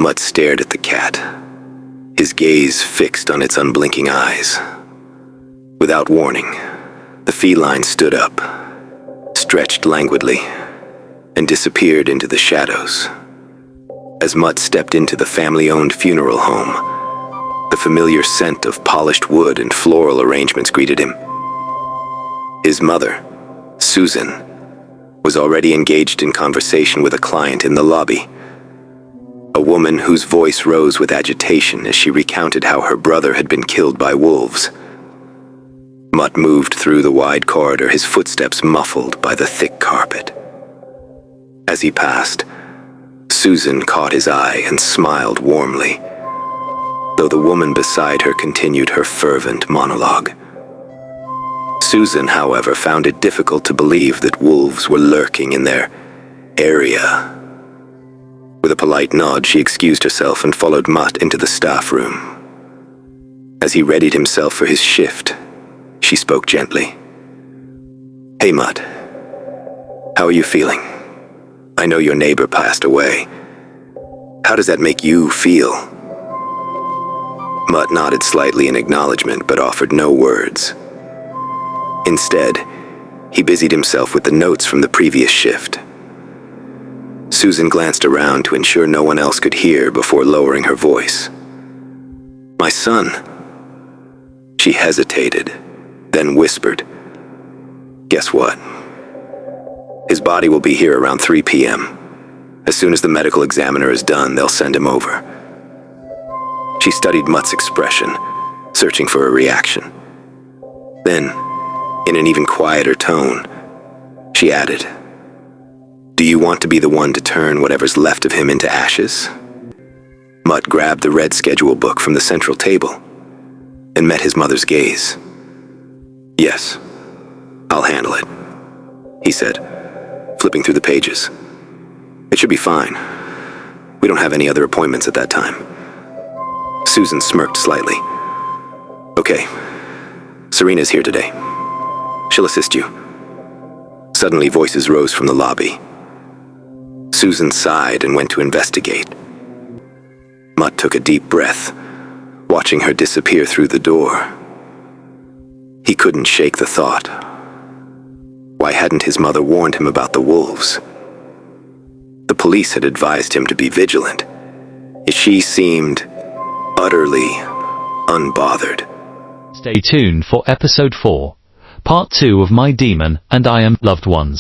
Mutt stared at the cat, his gaze fixed on its unblinking eyes. Without warning, the feline stood up, stretched languidly, and disappeared into the shadows. As Mutt stepped into the family-owned funeral home, the familiar scent of polished wood and floral arrangements greeted him. His mother, Susan, was already engaged in conversation with a client in the lobby, a woman whose voice rose with agitation as she recounted how her brother had been killed by wolves. Mutt moved through the wide corridor, his footsteps muffled by the thick carpet. As he passed, Susan caught his eye and smiled warmly, though the woman beside her continued her fervent monologue. Susan, however, found it difficult to believe that wolves were lurking in their area. With a polite nod, she excused herself and followed Mutt into the staff room. As he readied himself for his shift, she spoke gently. "Hey, Mutt. How are you feeling? I know your neighbor passed away. How does that make you feel?" Mutt nodded slightly in acknowledgement, but offered no words. Instead, he busied himself with the notes from the previous shift. Susan glanced around to ensure no one else could hear before lowering her voice. "My son." She hesitated, then whispered, "Guess what? His body will be here around 3 p.m. As soon as the medical examiner is done, they'll send him over." She studied Mutt's expression, searching for a reaction. Then, in an even quieter tone, she added, "Do you want to be the one to turn whatever's left of him into ashes?" Mutt grabbed the red schedule book from the central table and met his mother's gaze. "Yes, I'll handle it," he said, flipping through the pages. "It should be fine. We don't have any other appointments at that time." Susan smirked slightly. "Okay, Serena's here today. She'll assist you." Suddenly, voices rose from the lobby. Susan sighed and went to investigate. Mutt took a deep breath, watching her disappear through the door. He couldn't shake the thought. Why hadn't his mother warned him about the wolves? The police had advised him to be vigilant, yet she seemed utterly unbothered. Stay tuned for episode 4, part 2 of My Demon and I Am Loved Ones.